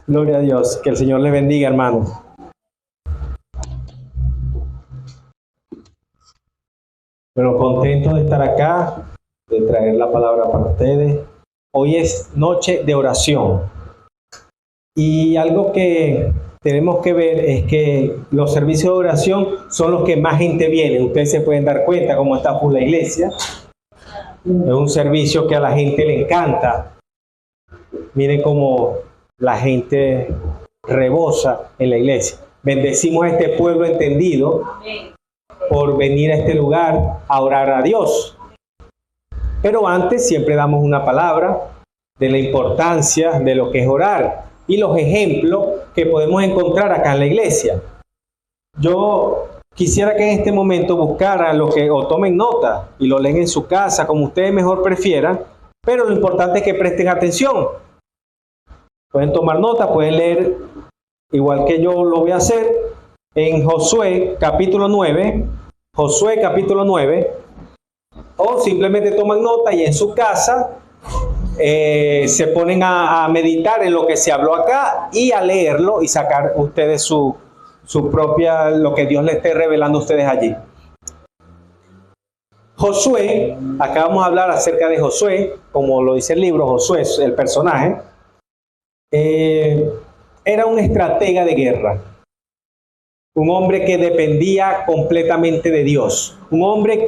Gloria a Dios. Que el Señor les bendiga, hermanos. Bueno, contento de estar acá, de traer la palabra para ustedes. Hoy es noche de oración. Y algo que tenemos que ver es que los servicios de oración son los que más gente viene. Ustedes se pueden dar cuenta cómo está por la iglesia. Es un servicio que a la gente le encanta. Miren cómo la gente rebosa en la iglesia. Bendecimos a este pueblo entendido por venir a este lugar a orar a Dios. Pero antes siempre damos una palabra de la importancia de lo que es orar y los ejemplos que podemos encontrar acá en la iglesia. Yo quisiera que en este momento buscaran lo que, o tomen nota y lo leen en su casa, como ustedes mejor prefieran, pero lo importante es que presten atención. Pueden tomar nota, pueden leer igual que yo lo voy a hacer en Josué capítulo 9, Josué capítulo 9, o simplemente toman nota y en su casa se ponen a meditar en lo que se habló acá y a leerlo y sacar ustedes su propia, lo que Dios les esté revelando a ustedes allí. Josué, acá vamos a hablar acerca de Josué, como lo dice el libro, Josué es el personaje. Era un estratega de guerra, un hombre que dependía completamente de Dios, un hombre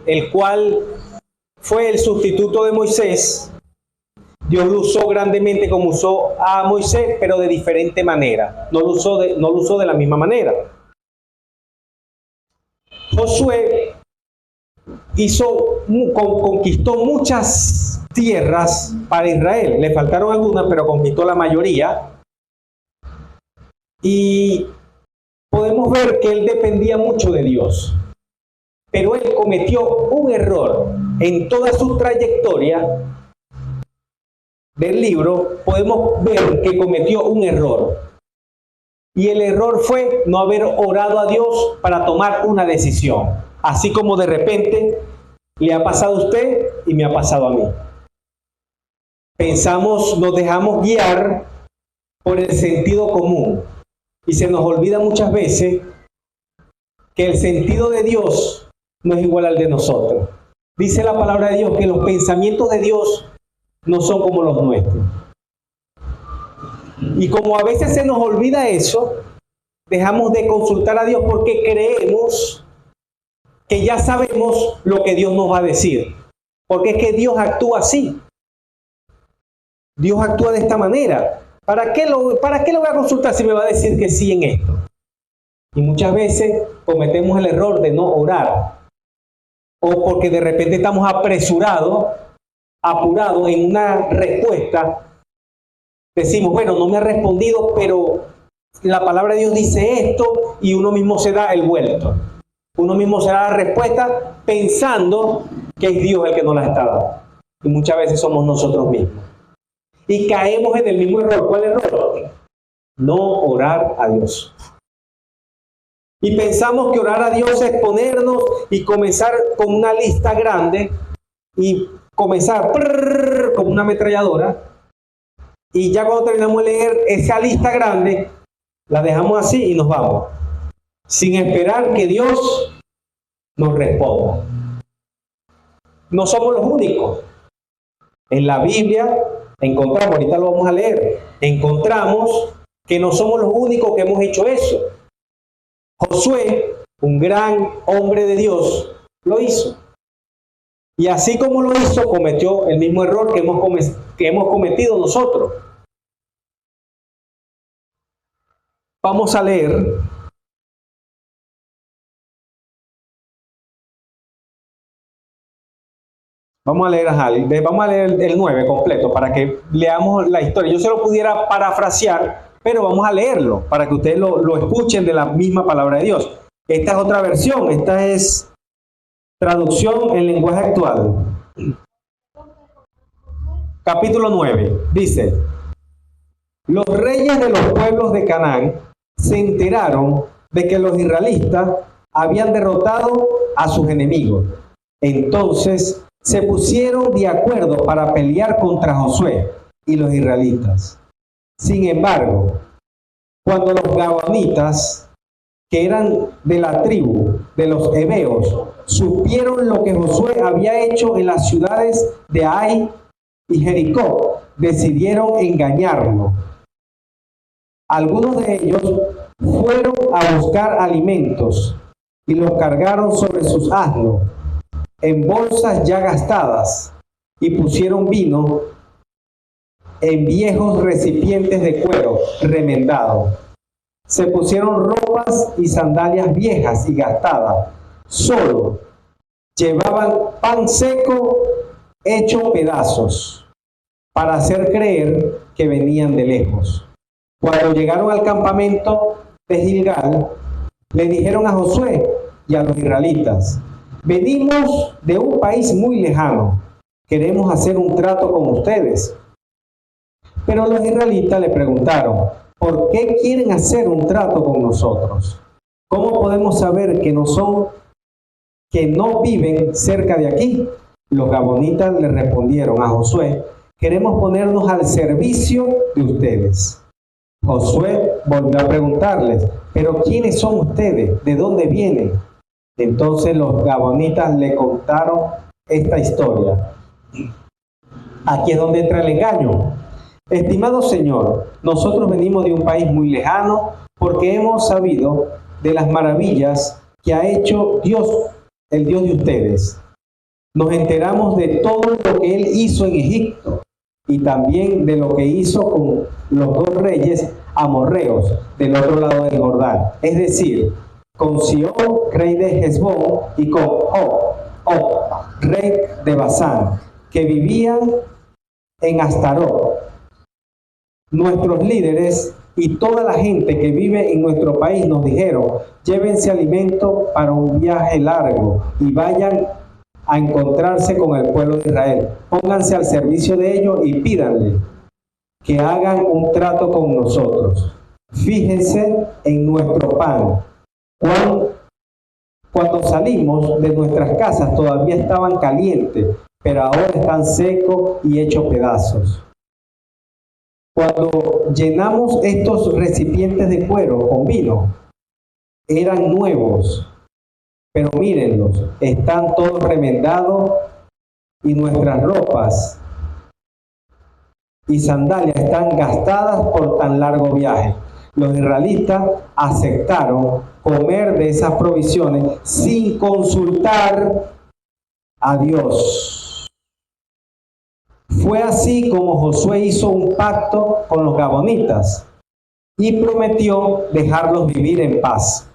el cual fue el sustituto de Moisés. Dios lo usó grandemente como usó a Moisés, pero de diferente manera. No lo usó de la misma manera. Josué conquistó muchas tierras para Israel. Le faltaron algunas, pero conquistó la mayoría. Y podemos ver que él dependía mucho de Dios. Pero él cometió un error en toda su trayectoria del libro. Podemos ver que cometió un error. Y el error fue no haber orado a Dios para tomar una decisión. Así como de repente le ha pasado a usted y me ha pasado a mí. Nos dejamos guiar por el sentido común. Y se nos olvida muchas veces que el sentido de Dios no es igual al de nosotros. Dice la palabra de Dios que los pensamientos de Dios no son como los nuestros. Y como a veces se nos olvida eso, dejamos de consultar a Dios porque creemos que ya sabemos lo que Dios nos va a decir. Porque es que Dios actúa así. Dios actúa de esta manera. ¿Para qué lo voy a consultar si me va a decir que sí en esto? Y muchas veces cometemos el error de no orar. O porque de repente estamos apurados en una respuesta. Decimos, bueno, no me ha respondido, pero la palabra de Dios dice esto, y uno mismo se da el vuelto. Uno mismo se da la respuesta pensando que es Dios el que nos la está dando. Y muchas veces somos nosotros mismos. Y caemos en el mismo error. ¿Cuál error? No orar a Dios. Y pensamos que orar a Dios es ponernos y comenzar con una lista grande y comenzar como una ametralladora. Y ya cuando terminamos de leer esa lista grande, la dejamos así y nos vamos, sin esperar que Dios nos responda. No somos los únicos. En la Biblia encontramos, ahorita lo vamos a leer, encontramos que no somos los únicos que hemos hecho eso. Josué, un gran hombre de Dios, lo hizo. Y así como lo hizo, cometió el mismo error que hemos cometido nosotros. Vamos a leer Vamos a leer el 9 completo para que leamos la historia. Yo se lo pudiera parafrasear, pero vamos a leerlo para que ustedes lo escuchen de la misma palabra de Dios. Esta es otra versión, esta es traducción en lenguaje actual. Capítulo 9, dice: los reyes de los pueblos de Canaán se enteraron de que los israelitas habían derrotado a sus enemigos. Entonces se pusieron de acuerdo para pelear contra Josué y los israelitas. Sin embargo, cuando los gabonitas, que eran de la tribu de los heveos, supieron lo que Josué había hecho en las ciudades de Ai y Jericó, decidieron engañarlo. Algunos de ellos fueron a buscar alimentos y los cargaron sobre sus asnos en bolsas ya gastadas y pusieron vino en viejos recipientes de cuero remendado. Se pusieron ropas y sandalias viejas y gastadas. Solo llevaban pan seco hecho pedazos para hacer creer que venían de lejos. Cuando llegaron al campamento de Gilgal, le dijeron a Josué y a los israelitas: venimos de un país muy lejano, queremos hacer un trato con ustedes. Pero los israelitas le preguntaron: ¿por qué quieren hacer un trato con nosotros? ¿Cómo podemos saber que no viven cerca de aquí? Los gabonitas le respondieron a Josué: queremos ponernos al servicio de ustedes. Josué volvió a preguntarles: ¿pero quiénes son ustedes? ¿De dónde vienen? Entonces los gabonitas le contaron esta historia. Aquí es donde entra el engaño. Estimado Señor, nosotros venimos de un país muy lejano porque hemos sabido de las maravillas que ha hecho Dios, el Dios de ustedes. Nos enteramos de todo lo que Él hizo en Egipto y también de lo que hizo con los dos reyes amorreos del otro lado del Jordán. Es decir, con Sihón, rey de Hesbón, y con Og, rey de Basán, que vivían en Astarot. Nuestros líderes y toda la gente que vive en nuestro país nos dijeron: llévense alimento para un viaje largo y vayan a encontrarse con el pueblo de Israel. Pónganse al servicio de ellos y pídanle que hagan un trato con nosotros. Fíjense en nuestro pan. Cuando salimos de nuestras casas todavía estaban calientes, pero ahora están secos y hechos pedazos. Cuando llenamos estos recipientes de cuero con vino, eran nuevos, pero mírenlos, están todos remendados y nuestras ropas y sandalias están gastadas por tan largo viaje. Los israelitas aceptaron comer de esas provisiones sin consultar a Dios. Fue así como Josué hizo un pacto con los gabonitas y prometió dejarlos vivir en paz.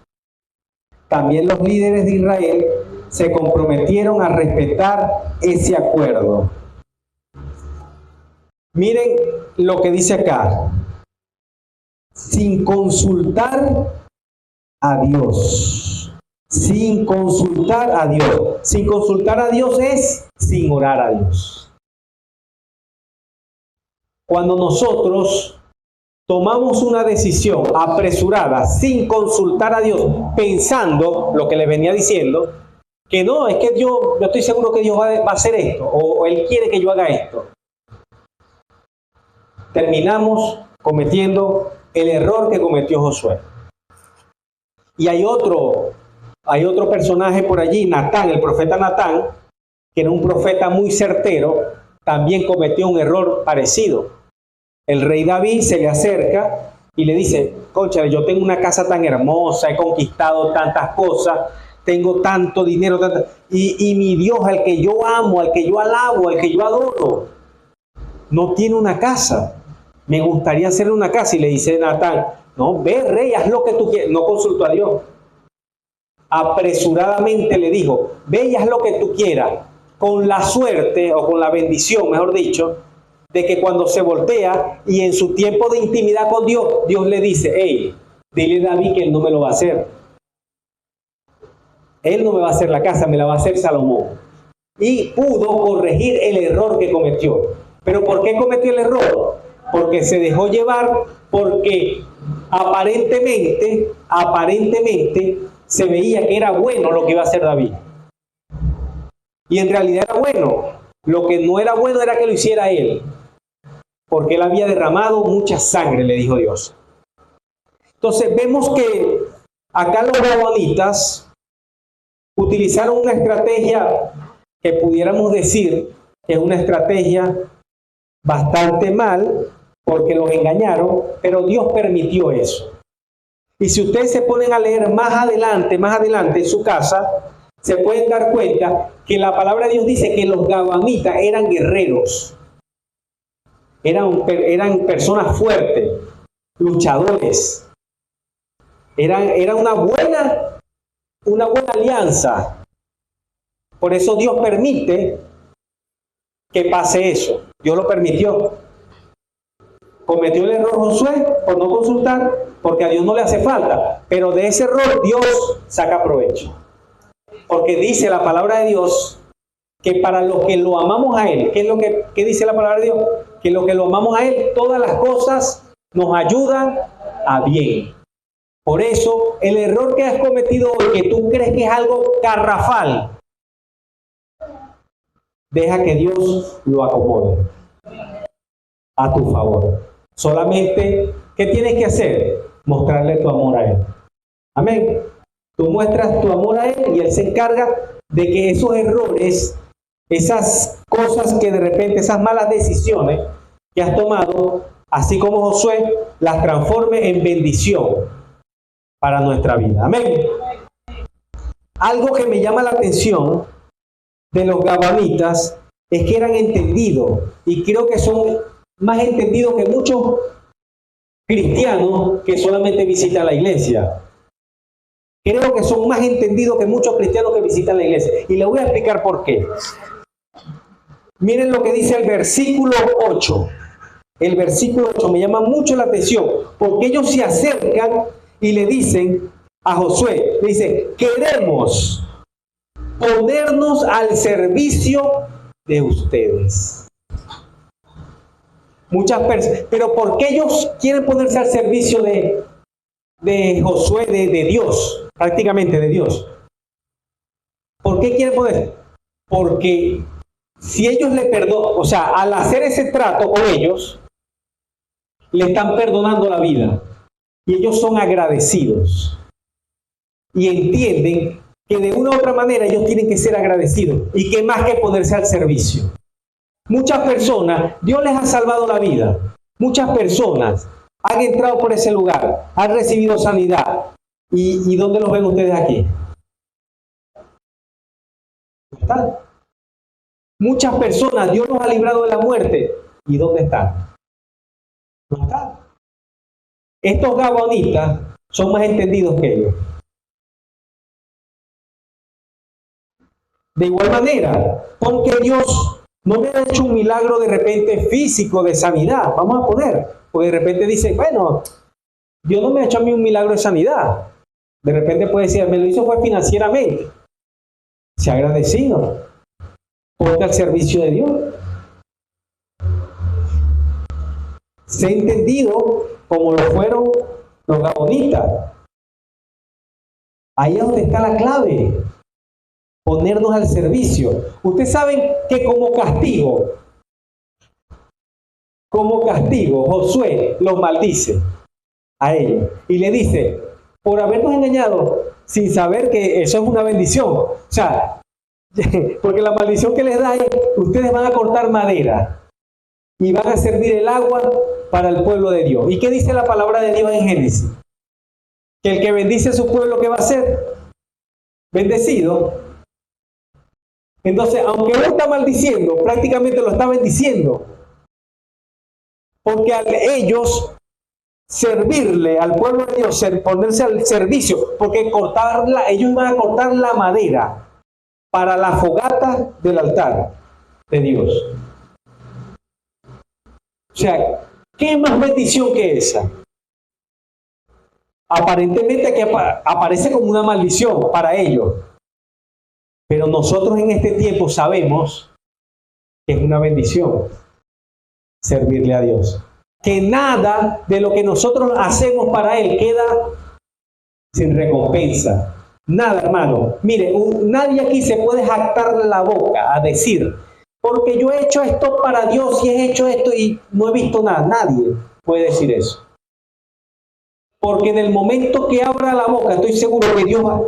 También los líderes de Israel se comprometieron a respetar ese acuerdo. Miren lo que dice acá: sin consultar a Dios. Sin consultar a Dios. Sin consultar a Dios es sin orar a Dios. Cuando nosotros tomamos una decisión apresurada, sin consultar a Dios, pensando lo que le venía diciendo, que no, es que yo estoy seguro que Dios va a hacer esto, o Él quiere que yo haga esto, terminamos cometiendo el error que cometió Josué. Y hay otro personaje por allí, Natán, el profeta Natán, que era un profeta muy certero, también cometió un error parecido. El rey David se le acerca y le dice: cónchale, yo tengo una casa tan hermosa, he conquistado tantas cosas, tengo tanto dinero, y mi Dios, al que yo amo, al que yo alabo, al que yo adoro, no tiene una casa. Me gustaría hacerle una casa. Y le dice Natán: no, ve, rey, haz lo que tú quieras. No consultó a Dios. Apresuradamente le dijo: ve y haz lo que tú quieras, con la suerte, o con la bendición, mejor dicho, de que cuando se voltea y en su tiempo de intimidad con Dios, Dios le dice: hey, dile a David que él no me lo va a hacer. Él no me va a hacer la casa, me la va a hacer Salomón. Y pudo corregir el error que cometió. ¿Pero por qué cometió el error? Porque se dejó llevar, porque aparentemente se veía que era bueno lo que iba a hacer David. Y en realidad era bueno. Lo que no era bueno era que lo hiciera él. porque él había derramado mucha sangre, le dijo Dios. Entonces vemos que acá los gabaonitas utilizaron una estrategia que pudiéramos decir que es una estrategia bastante mal, porque los engañaron, pero Dios permitió eso. Y si ustedes se ponen a leer más adelante en su casa, se pueden dar cuenta que la palabra de Dios dice que los gabaonitas eran guerreros, eran personas fuertes, luchadores. Era una buena alianza. Por eso Dios permite que pase eso. Dios lo permitió. Cometió el error Josué por no consultar, porque a Dios no le hace falta. Pero de ese error Dios saca provecho. Porque dice la palabra de Dios que para los que lo amamos a Él, ¿qué es lo que dice la palabra de Dios? Que los que lo amamos a Él, todas las cosas nos ayudan a bien. Por eso, el error que has cometido hoy, que tú crees que es algo garrafal, deja que Dios lo acomode a tu favor. Solamente, ¿qué tienes que hacer? Mostrarle tu amor a Él. Amén. Tú muestras tu amor a Él y Él se encarga de que esos errores, esas cosas que de repente, esas malas decisiones que has tomado, así como Josué, las transforme en bendición para nuestra vida. Amén. Algo que me llama la atención de los gabaonitas es que eran entendidos, y creo que son más entendidos que muchos cristianos que solamente visitan la iglesia. Creo que son más entendidos que muchos cristianos que visitan la iglesia. Y les voy a explicar por qué. Miren lo que dice el versículo 8. El versículo 8 me llama mucho la atención, porque ellos se acercan y le dicen a Josué, le dicen, queremos ponernos al servicio de ustedes. Muchas personas, pero ¿por qué ellos quieren ponerse al servicio de Josué, de Dios, prácticamente de Dios? ¿Por qué quieren ponerse? Porque si ellos le perdonan, o sea, al hacer ese trato con ellos, le están perdonando la vida. Y ellos son agradecidos. Y entienden que de una u otra manera ellos tienen que ser agradecidos. Y que más que ponerse al servicio. Muchas personas, Dios les ha salvado la vida. Muchas personas han entrado por ese lugar, han recibido sanidad. ¿Y dónde los ven ustedes aquí? ¿No están? Muchas personas, Dios los ha librado de la muerte. ¿Y dónde están? No están. Estos gabaonitas son más entendidos que ellos. De igual manera, porque Dios no me ha hecho un milagro de repente físico de sanidad, vamos a poner, porque de repente dice, bueno, Dios no me ha hecho a mí un milagro de sanidad. De repente puede decir, me lo hizo fue financieramente. Sea agradecido. Ponte al servicio de Dios. Sé entendido como lo fueron los gabaonitas. Ahí es donde está la clave. Ponernos al servicio. Ustedes saben que como castigo, Josué los maldice a ellos y le dice, por habernos engañado, sin saber que eso es una bendición. O sea, porque la maldición que les da es, ustedes van a cortar madera y van a servir el agua para el pueblo de Dios. ¿Y qué dice la palabra de Dios en Génesis? Que el que bendice a su pueblo, ¿qué va a ser? Bendecido. Entonces, aunque uno está maldiciendo, prácticamente lo está bendiciendo. Porque al ellos servirle al pueblo de Dios, ponerse al servicio, porque ellos van a cortar la madera para la fogata del altar de Dios. O sea, ¿qué más bendición que esa? Aparentemente que aparece como una maldición para ellos. Pero nosotros en este tiempo sabemos que es una bendición servirle a Dios. Que nada de lo que nosotros hacemos para Él queda sin recompensa. Nada, hermano. Mire, nadie aquí se puede jactar la boca a decir porque yo he hecho esto para Dios y he hecho esto y no he visto nada. Nadie puede decir eso. Porque en el momento que abra la boca, estoy seguro que Dios va,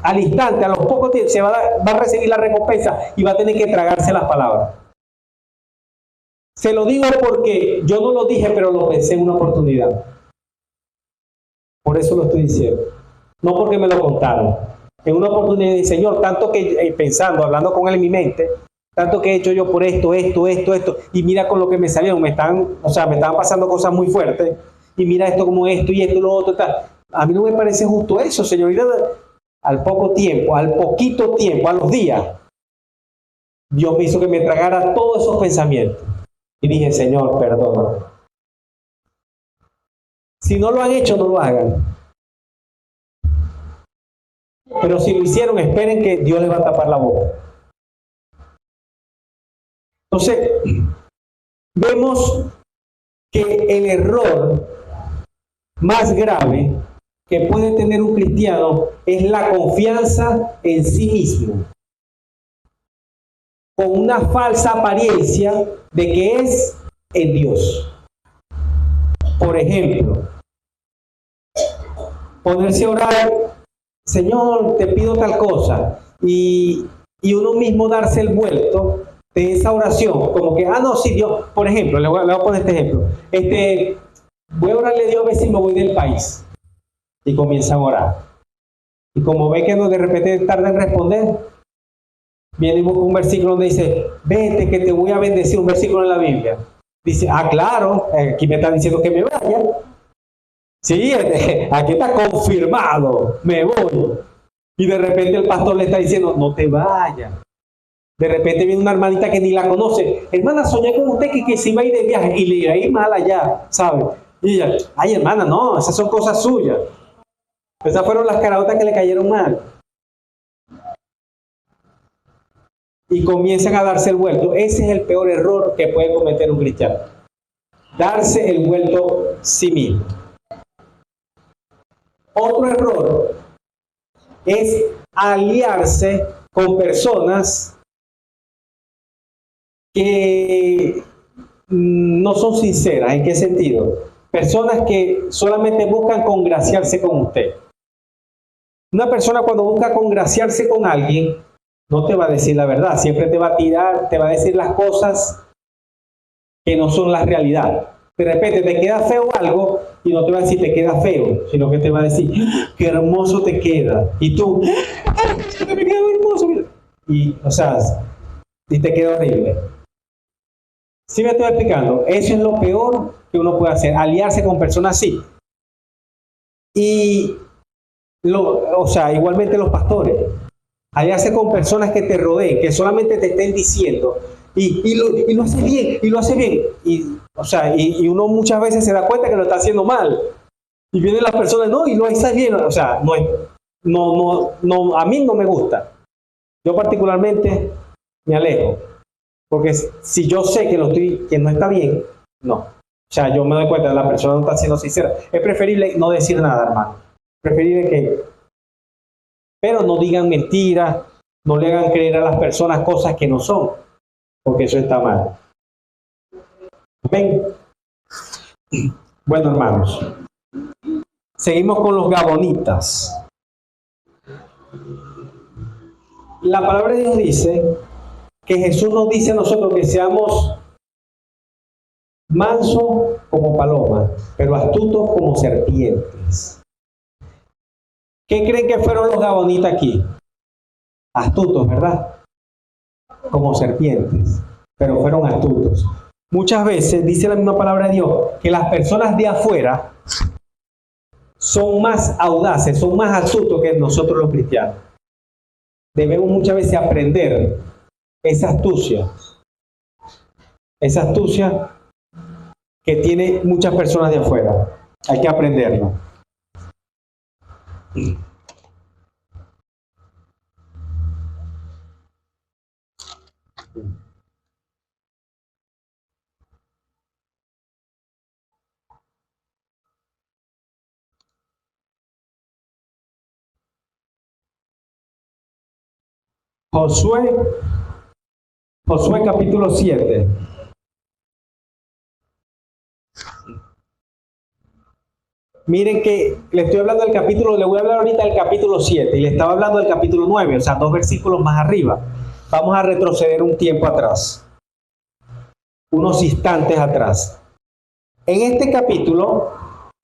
al instante, a los pocos tiempos, va a recibir la recompensa y va a tener que tragarse las palabras. Se lo digo porque yo no lo dije, pero lo pensé en una oportunidad. Por eso lo estoy diciendo. No porque me lo contaron. En una oportunidad dije, Señor, tanto que pensando, hablando con Él en mi mente, tanto que he hecho yo por esto, y mira con lo que me salieron, me estaban pasando cosas muy fuertes, y mira esto como esto, y esto, lo otro, tal. A mí no me parece justo eso, señorita. Al poco tiempo, al poquito tiempo, a los días, Dios me hizo que me tragara todos esos pensamientos. Y dije, Señor, perdóname. Si no lo han hecho, no lo hagan. Pero si lo hicieron, esperen que Dios les va a tapar la boca. Entonces, vemos que el error más grave que puede tener un cristiano es la confianza en sí mismo, con una falsa apariencia de que es en Dios. Por ejemplo, ponerse a orar, Señor, te pido tal cosa, y uno mismo darse el vuelto de esa oración, como que, no, sí, Dios, por ejemplo, le voy a poner este ejemplo, voy a orarle a Dios a ver si me voy del país, y comienzan a orar, y como ve que de repente tarda en responder, viene un versículo donde dice, vete que te voy a bendecir, un versículo en la Biblia, dice, claro, aquí me está diciendo que me vaya, sí, aquí está confirmado, me voy. Y de repente el pastor le está diciendo, no te vayas. De repente viene una hermanita que ni la conoce. Hermana, soñé con usted que se iba a ir de viaje y le iba a ir mal allá, ¿sabe? Y ella, ay hermana, no, esas son cosas suyas. Esas fueron las caraotas que le cayeron mal. Y comienzan a darse el vuelto. Ese es el peor error que puede cometer un cristiano. Darse el vuelto sí mismo. Otro error es aliarse con personas que no son sinceras. ¿En qué sentido? Personas que solamente buscan congraciarse con usted. Una persona cuando busca congraciarse con alguien, no te va a decir la verdad, siempre te va a tirar, te va a decir las cosas que no son la realidad. De repente te queda feo algo y no te va a decir te queda feo, sino que te va a decir qué hermoso te queda. Y tú, ¡ay, me queda hermoso! Y, y te queda horrible. ¿Sí me estoy explicando? Eso es lo peor que uno puede hacer, aliarse con personas así. Y, igualmente los pastores, aliarse con personas que te rodeen, que solamente te estén diciendo, y lo hace bien, y lo hace bien. Y uno muchas veces se da cuenta que lo está haciendo mal. Y vienen las personas, no, y lo hace bien. No, a mí no me gusta. Yo particularmente me alejo. Porque si yo sé que no está bien, no. Yo me doy cuenta que la persona no está siendo sincera. Es preferible no decir nada, hermano. Preferible que... Pero no digan mentiras, no le hagan creer a las personas cosas que no son, porque eso está mal. ¿Ven? Bueno, hermanos, seguimos con los gabonitas. La palabra de Dios dice que Jesús nos dice a nosotros que seamos mansos como palomas, pero astutos como serpientes. ¿Qué creen que fueron los gabonitas aquí? Astutos, ¿verdad? Como serpientes, pero fueron astutos. Muchas veces dice la misma palabra de Dios que las personas de afuera son más audaces, son más astutos que nosotros los cristianos. Debemos muchas veces aprender esa astucia que tienen muchas personas de afuera. Hay que aprenderlo. Josué Josué capítulo 7. Miren que le estoy hablando del capítulo, le voy a hablar ahorita del capítulo 7 y le estaba hablando del capítulo 9, o sea, 2 versículos más arriba. Vamos a retroceder un tiempo atrás, unos instantes atrás. En este capítulo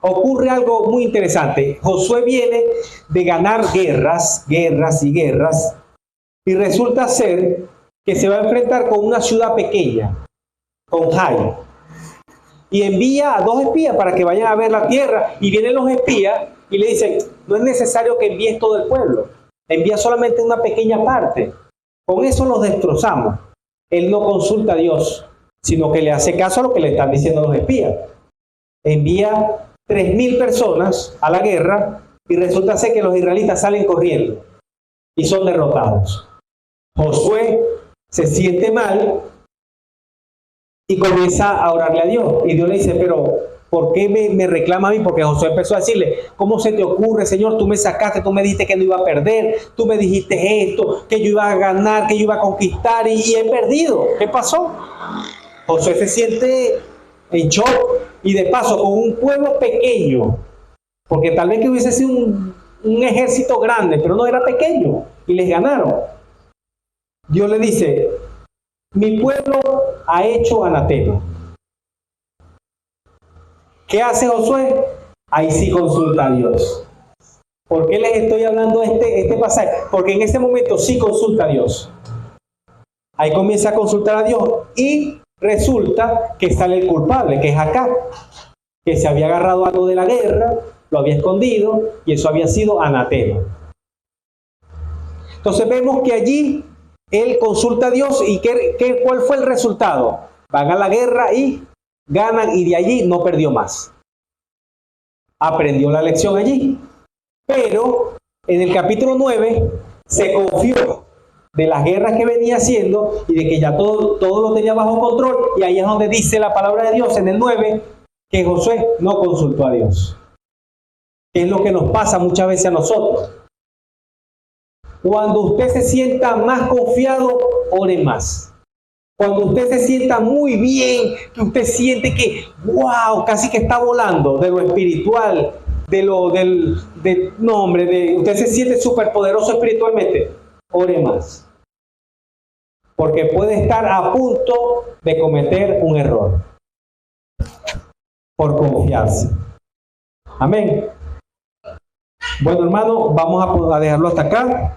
ocurre algo muy interesante. Josué viene de ganar guerras y resulta ser que se va a enfrentar con una ciudad pequeña, con Jai. Y envía a 2 espías para que vayan a ver la tierra. Y vienen los espías y le dicen, no es necesario que envíes todo el pueblo. Envía solamente una pequeña parte. Con eso los destrozamos. Él no consulta a Dios, sino que le hace caso a lo que le están diciendo los espías. Envía 3.000 personas a la guerra y resulta ser que los israelitas salen corriendo y son derrotados. Josué se siente mal y comienza a orarle a Dios. Y Dios le dice, pero ¿por qué me reclama a mí? Porque Josué empezó a decirle, ¿cómo se te ocurre, Señor? Tú me sacaste, tú me dijiste que no iba a perder, tú me dijiste esto, que yo iba a ganar, que yo iba a conquistar y he perdido. ¿Qué pasó? Josué se siente en shock y de paso con un pueblo pequeño, porque tal vez que hubiese sido un ejército grande, pero no, era pequeño y les ganaron. Dios le dice, mi pueblo ha hecho anatema. ¿Qué hace Josué? Ahí sí consulta a Dios. ¿Por qué les estoy hablando este pasaje? Porque en ese momento sí consulta a Dios. Ahí comienza a consultar a Dios y resulta que sale el culpable, que es Acab, que se había agarrado algo de la guerra, lo había escondido y eso había sido anatema. Entonces vemos que allí él consulta a Dios y ¿cuál fue el resultado? Van a la guerra y ganan y de allí no perdió más. Aprendió la lección allí. Pero en el capítulo 9 se confió de las guerras que venía haciendo y de que ya todo lo tenía bajo control. Y ahí es donde dice la palabra de Dios en el 9 que Josué no consultó a Dios. Que es lo que nos pasa muchas veces a nosotros. Cuando usted se sienta más confiado, ore más. Cuando usted se sienta muy bien, que usted siente que, wow, casi que está volando de lo espiritual, usted se siente súper poderoso espiritualmente, ore más. Porque puede estar a punto de cometer un error por confiarse. Amén. Bueno, hermano, vamos a dejarlo hasta acá.